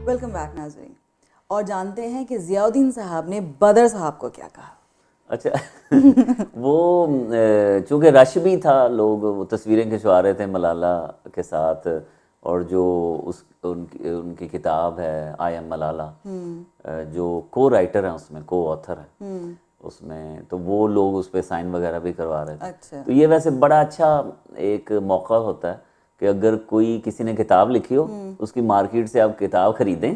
Welcome back नाज़रीन। और जानते हैं कि ज़ियाउद्दीन साहब ने बदर साहब को क्या कहा। अच्छा वो चूँकि रश भी था, लोग वो तस्वीरें खिंचवा रहे थे मलाला के साथ, और जो उनकी किताब है आई एम मलाला, जो को राइटर हैं उसमें, को ऑथर हैं उसमें, तो वो लोग उस पर साइन वगैरह भी करवा रहे थे। अच्छा। तो ये वैसे बड़ा अच्छा एक मौका होता है कि अगर कोई किसी ने किताब लिखी हो, उसकी मार्केट से आप किताब खरीदें,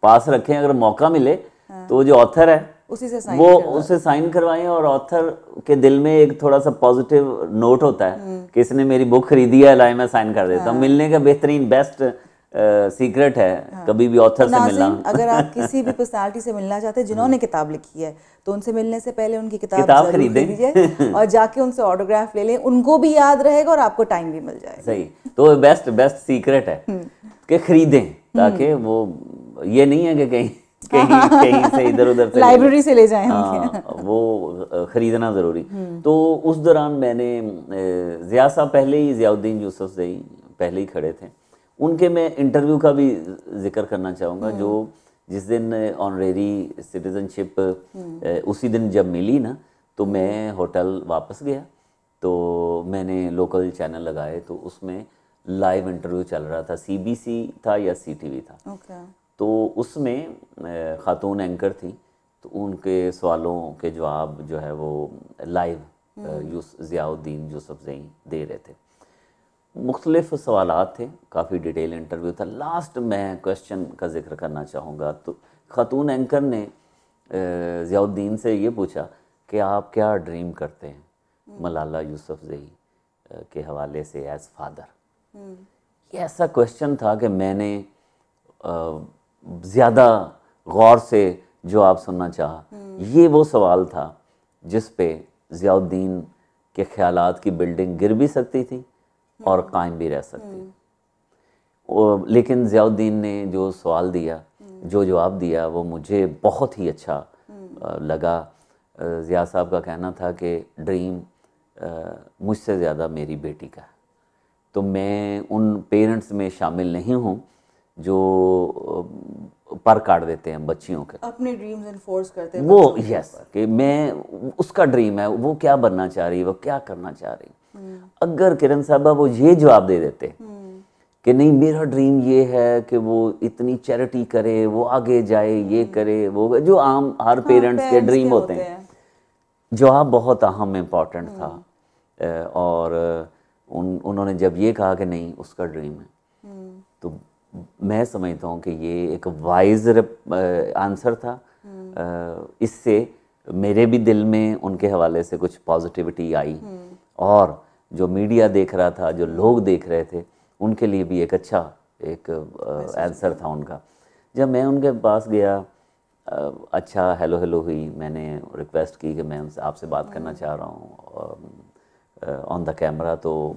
पास रखें, अगर मौका मिले तो जो ऑथर है उसी से वो उसे साइन करवाएं, और ऑथर के दिल में एक थोड़ा सा पॉजिटिव नोट होता है कि इसने मेरी बुक खरीदी है, लाए मैं साइन कर देता हूँ। मिलने का बेहतरीन बेस्ट सीक्रेट है कभी भी ऑथर से मिलना। अगर आप किसी भी पर्सनालिटी से मिलना चाहते हैं जिन्होंने किताब लिखी है, तो उनसे मिलने से पहले उनकी किताब जरूर खरीदिए और जाके उनसे ऑटोग्राफ ले लें, उनको भी याद रहेगा और आपको टाइम भी मिल जाएगा। सही, तो बेस्ट सीक्रेट है कि खरीदें, ताकि वो ये नहीं है कि कहीं से इधर उधर से लाइब्रेरी से ले जाएं। वो खरीदना ज़रूरी। तो उस दौरान मैंने ज़िया साहब पहले ही, ज़ियाउद्दीन यूसुफ ज़ई पहले ही खड़े थे, उनके मैं इंटरव्यू का भी जिक्र करना चाहूँगा। जो जिस दिन ऑनरेरी सिटीज़नशिप उसी दिन जब मिली ना, तो मैं होटल वापस गया, तो मैंने लोकल चैनल लगाए, तो उसमें लाइव इंटरव्यू चल रहा था, CBC था या CTV था। तो उसमें खातून एंकर थी, तो उनके सवालों के जवाब जो है वो लाइव ज़ियाउद्दीन यूसुफ ज़ई दे रहे थे। मुख्तलिफ सवालात थे, काफ़ी डिटेल इंटरव्यू था। लास्ट मैं क्वेश्चन का जिक्र करना चाहूँगा। तो खातून एंकर ने ज़ियाउद्दीन से ये पूछा कि आप क्या ड्रीम करते हैं मलाला यूसुफ ज़ई के हवाले से एज़ फादर। ये ऐसा क्वेश्चन था कि मैंने ज़्यादा गौर से जवाब सुनना चाहा। ये वो सवाल था जिस पे ज़ियाउद्दीन के ख़यालात की बिल्डिंग गिर भी सकती थी और कायम भी रह सकती। लेकिन ज़ियाउद्दीन ने जो सवाल दिया, जो जवाब दिया, वो मुझे बहुत ही अच्छा लगा। ज़िया साहब का कहना था कि ड्रीम मुझसे ज़्यादा मेरी बेटी का है। तो मैं उन पेरेंट्स में शामिल नहीं हूँ जो पर काट देते हैं बच्चियों के, अपने ड्रीम्स इन्फोर्स करते हैं वो यस कि मैं, उसका ड्रीम है, वो क्या बनना चाह रही है, वो क्या करना चाह रही है। अगर किरण साहबा वो ये जवाब दे देते कि नहीं मेरा ड्रीम ये है कि वो इतनी चैरिटी करे, वो आगे जाए, ये करे, वो जो आम हर पेरेंट्स के ड्रीम होते हैं, जवाब बहुत अहम इम्पॉर्टेंट था। और उन्होंने जब ये कहा कि नहीं उसका ड्रीम है, तो मैं समझता हूँ कि ये एक वाइज आंसर था। इससे मेरे भी दिल में उनके हवाले से कुछ पॉजिटिविटी आई, और जो मीडिया देख रहा था, जो लोग देख रहे थे, उनके लिए भी एक अच्छा एक आंसर था उनका। जब मैं उनके पास गया, अच्छा हेलो हुई, मैंने रिक्वेस्ट की कि मैं उनसे आपसे बात करना चाह रहा हूँ ऑन द कैमरा, तो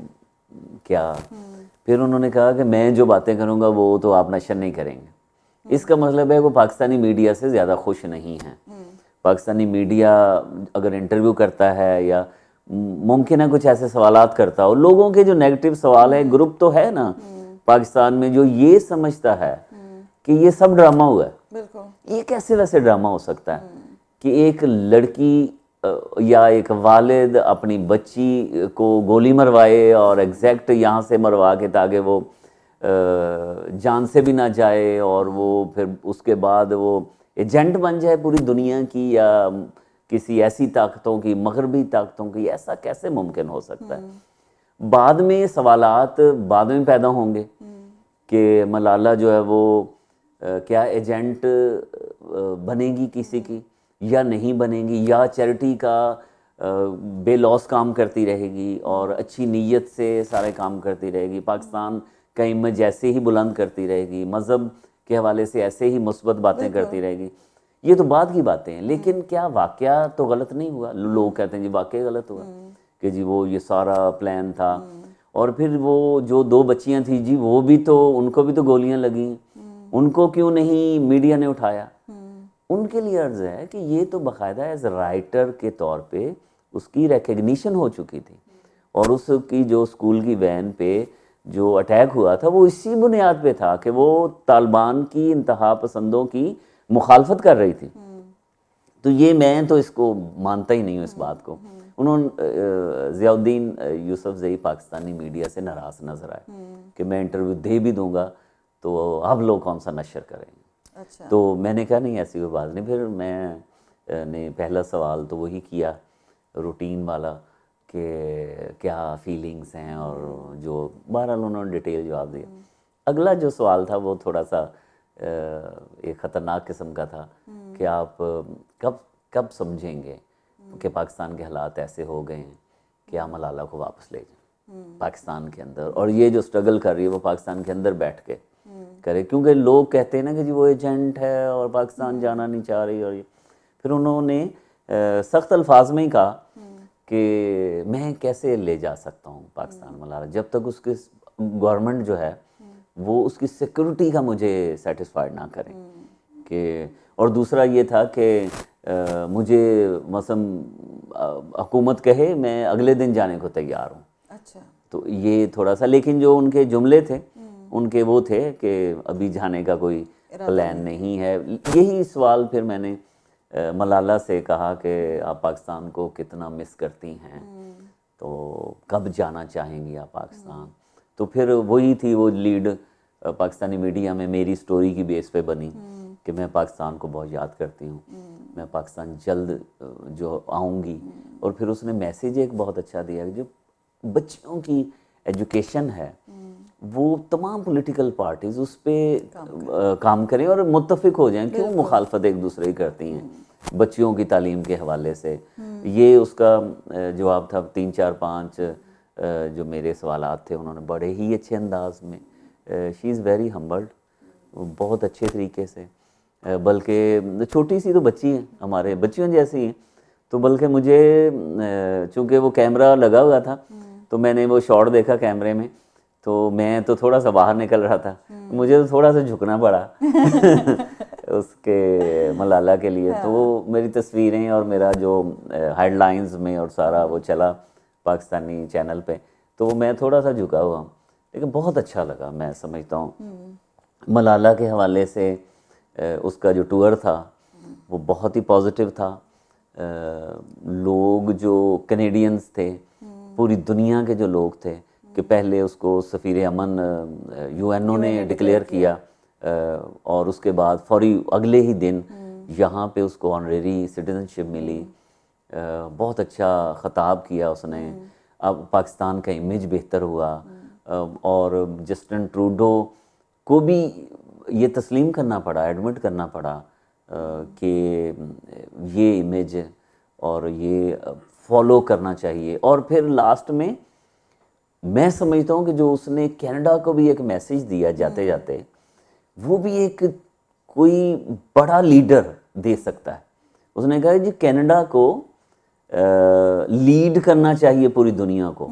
क्या। फिर उन्होंने कहा कि मैं जो बातें करूँगा वो तो आप नशर नहीं करेंगे। इसका मतलब है वो पाकिस्तानी मीडिया से ज़्यादा खुश नहीं हैं। पाकिस्तानी मीडिया अगर इंटरव्यू करता है या मुमकिन है कुछ ऐसे सवालात करता हो, लोगों के जो नेगेटिव सवाल है, ग्रुप तो है ना पाकिस्तान में जो ये समझता है कि ये सब ड्रामा हुआ है। ये कैसे वैसे ड्रामा हो सकता है कि एक लड़की या एक वालिद अपनी बच्ची को गोली मरवाए और एग्जैक्ट यहाँ से मरवा के ताकि वो जान से भी ना जाए, और वो फिर उसके बाद वो एजेंट बन जाए पूरी दुनिया की या किसी ऐसी ताकतों की, मगरबी ताकतों की। ऐसा कैसे मुमकिन हो सकता है? बाद में सवालात बाद में पैदा होंगे कि मलाला जो है वो क्या एजेंट बनेगी किसी की या नहीं बनेगी, या चैरिटी का बेलौस काम करती रहेगी और अच्छी नीयत से सारे काम करती रहेगी, पाकिस्तान का इमेज ऐसे ही बुलंद करती रहेगी, मज़हब के हवाले से ऐसे ही मुस्बत बातें करती रहेगी। ये तो बाद की बातें हैं, लेकिन क्या वाक़या तो गलत नहीं हुआ? लोग कहते हैं जी वाक़या गलत हुआ कि जी वो ये सारा प्लान था। और फिर वो जो 2 बच्चियां थी जी, वो भी तो, उनको भी तो गोलियां लगी, उनको क्यों नहीं मीडिया ने उठाया? उनके लिए अर्ज़ है कि ये तो बाकायदा एज राइटर के तौर पे उसकी रिकग्निशन हो चुकी थी, और उसकी जो स्कूल की वैन पे जो अटैक हुआ था वो इसी बुनियाद पे था कि वो तालिबान की इंतहा पसंदों की मुखालफत कर रही थी। तो ये मैं तो इसको मानता ही नहीं हूँ इस बात को। उन्होंने ज़ियाउद्दीन यूसुफ ज़ई पाकिस्तानी मीडिया से नाराज़ नज़र आए कि मैं इंटरव्यू दे भी दूंगा तो अब लोग कौन सा नशर करेंगे। अच्छा। तो मैंने कहा नहीं ऐसी कोई बात नहीं। फिर मैं ने पहला सवाल तो वही किया रूटीन वाला कि क्या फीलिंग्स हैं, और जो बहरहाल उन्होंने डिटेल जवाब दिया। अगला जो सवाल था वो थोड़ा सा एक ख़तरनाक किस्म का था कि आप कब समझेंगे कि पाकिस्तान के हालात ऐसे हो गए हैं कि आप मलाला को वापस ले जाएं पाकिस्तान के अंदर, और ये जो स्ट्रगल कर रही है वो पाकिस्तान के अंदर बैठ के करे, क्योंकि लोग कहते हैं ना कि जी वो एजेंट है और पाकिस्तान जाना नहीं चाह रही। और ये फिर उन्होंने सख्त अल्फाज में ही कहा कि मैं कैसे ले जा सकता हूँ पाकिस्तान मलाला जब तक उसके गवर्नमेंट जो है वो उसकी सिक्योरिटी का मुझे सेटिस्फाइड ना करें कि। और दूसरा ये था कि मुझे मौसम हुकूमत कहे मैं अगले दिन जाने को तैयार हूँ। अच्छा। तो ये थोड़ा सा, लेकिन जो उनके जुमले थे उनके वो थे कि अभी जाने का कोई प्लान नहीं है। यही सवाल फिर मैंने मलाला से कहा कि आप पाकिस्तान को कितना मिस करती हैं, तो कब जाना चाहेंगी आप पाकिस्तान। तो फिर वही थी वो लीड पाकिस्तानी मीडिया में मेरी स्टोरी की बेस पे बनी कि मैं पाकिस्तान को बहुत याद करती हूँ, मैं पाकिस्तान जल्द जो आऊँगी। और फिर उसने मैसेज एक बहुत अच्छा दिया कि जो बच्चों की एजुकेशन है वो तमाम पॉलिटिकल पार्टीज़ उस पर काम करें और मुत्तफिक हो जाएं, क्यों मुखालफत एक दूसरे की करती हैं बच्चियों की तालीम के हवाले से। ये उसका जवाब था। 3 4 5 जो मेरे सवालात थे उन्होंने बड़े ही अच्छे अंदाज में, शी इज़ वेरी हम्बल्ड, बहुत अच्छे तरीके से, बल्कि छोटी सी तो बच्ची है हमारे बच्चियों जैसी हैं। तो बल्कि मुझे चूँकि वो कैमरा लगा हुआ था तो मैंने वो शॉट देखा कैमरे में, तो मैं तो थोड़ा सा बाहर निकल रहा था, मुझे तो थोड़ा सा झुकना पड़ा उसके मलाला के लिए। तो वो मेरी तस्वीरें और मेरा जो हेडलाइंस में और सारा वो चला पाकिस्तानी चैनल पे, तो मैं थोड़ा सा झुका हुआ, लेकिन बहुत अच्छा लगा। मैं समझता हूँ मलाला के हवाले से उसका जो टूर था वो बहुत ही पॉजिटिव था। लोग जो कनेडियंस थे, पूरी दुनिया के जो लोग थे कि पहले उसको सफ़ीर अमन यूएनओ ने डिक्लेयर किया, और उसके बाद फौरी अगले ही दिन यहाँ पे उसको ऑनरेरी सिटीजनशिप मिली। बहुत अच्छा ख़ताब किया उसने। अब पाकिस्तान का इमेज बेहतर हुआ, और जस्टिन ट्रूडो को भी ये तस्लीम करना पड़ा, एडमिट करना पड़ा कि ये इमेज और ये फॉलो करना चाहिए। और फिर लास्ट में मैं समझता हूँ कि जो उसने कनाडा को भी एक मैसेज दिया जाते जाते, वो भी एक कोई बड़ा लीडर दे सकता है। उसने कहा जी कनाडा को लीड करना चाहिए पूरी दुनिया को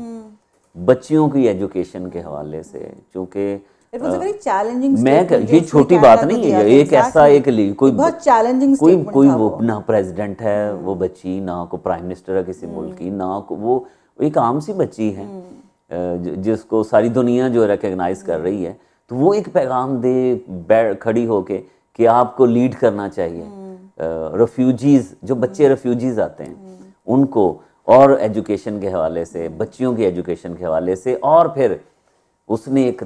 बच्चियों की एजुकेशन के हवाले से, क्योंकि मैं ये छोटी बात नहीं है, एक ऐसा एक लीड, कोई बहुत चैलेंजिंग कोई वो ना प्रेसिडेंट है वो बच्ची, ना को प्राइम मिनिस्टर है किसी मुल्क की, ना को वो एक आम सी बच्ची है जिसको सारी दुनिया जो रिकग्नाइज कर रही है। तो वो एक पैगाम दे खड़ी होके कि आपको लीड करना चाहिए रेफ्यूजीज़, जो बच्चे रेफ्यूजीज़ आते हैं उनको, और एजुकेशन के हवाले से, बच्चियों की एजुकेशन के हवाले से। और फिर उसने एक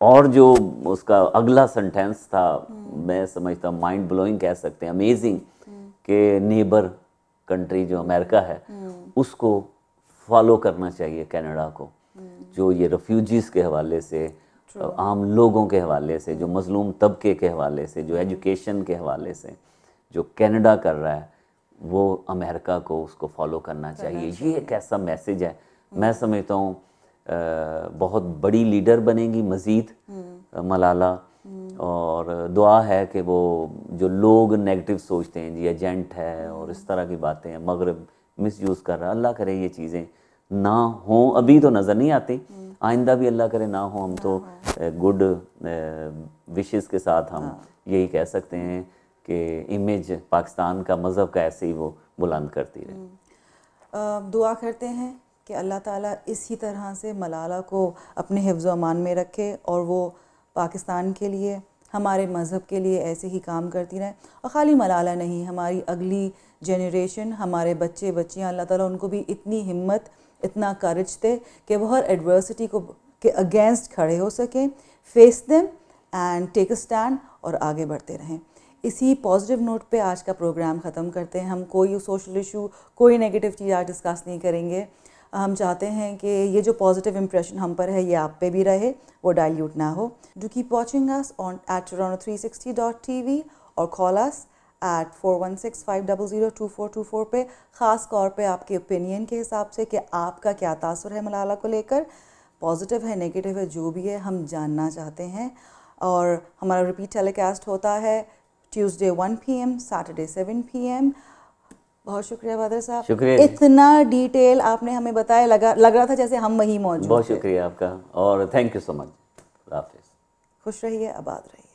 और जो उसका अगला सेंटेंस था, मैं समझता हूँ माइंड ब्लोइंग कह सकते हैं, अमेजिंग, कि नेबर कंट्री जो अमेरिका है उसको फॉलो करना चाहिए कनाडा को, जो ये रेफ्यूजीज़ के हवाले से, आम लोगों के हवाले से, जो मजलूम तबके के हवाले से, जो एजुकेशन के हवाले से जो कनाडा कर रहा है, वो अमेरिका को उसको फॉलो करना चाहिए। ये एक ऐसा मैसेज है, मैं समझता हूँ बहुत बड़ी लीडर बनेगी मज़ीद मलाला। और दुआ है कि वो जो लोग नेगेटिव सोचते हैं जी एजेंट है और इस तरह की बातें हैं, मगरब मिसयूज़ कर रहा है, अल्लाह करे ये चीज़ें ना हों। अभी तो नज़र नहीं आती, आइंदा भी अल्लाह करे ना हो। हम तो गुड विशेस के साथ हम यही कह सकते हैं कि इमेज पाकिस्तान का, मज़हब का ऐसे ही वो बुलंद करती रहे। दुआ करते हैं कि अल्लाह ताला इसी तरह से मलाला को अपने हिफ्ज़ अमान में रखे और वो पाकिस्तान के लिए, हमारे मज़हब के लिए ऐसे ही काम करती रहें। और ख़ाली मलाला नहीं, हमारी अगली जनरेशन, हमारे बच्चे बच्चियाँ, अल्लाह ताला उनको भी इतनी हिम्मत, इतना करेज दे कि वो हर एडवर्सिटी को के अगेंस्ट खड़े हो सकें, face them and take a stand और आगे बढ़ते रहें। इसी पॉजिटिव नोट पे आज का प्रोग्राम ख़त्म करते हैं। हम कोई सोशल इशू, कोई नेगेटिव चीज़ आज डिस्कस नहीं करेंगे। हम चाहते हैं कि ये जो पॉजिटिव इंप्रेशन हम पर है ये आप पे भी रहे, वो डाइल्यूट ना हो। Do keep watching us on @toronto360.tv और कॉल अस at 4165002424 पे, ख़ास तौर पे आपके ओपिनियन के हिसाब से कि आपका क्या तासुर है मलाला को लेकर, पॉजिटिव है, नेगेटिव है, जो भी है हम जानना चाहते हैं। और हमारा रिपीट टेलीकास्ट होता है ट्यूसडे 1 PM, सैटरडे 7 PM। बहुत शुक्रिया बदर साहब, शुक्रिया। इतना डिटेल आपने हमें बताया, लग रहा था जैसे हम वहीं मौजूद। बहुत शुक्रिया आपका और थैंक यू सो मच। खुश रहिए, आबाद रहिए।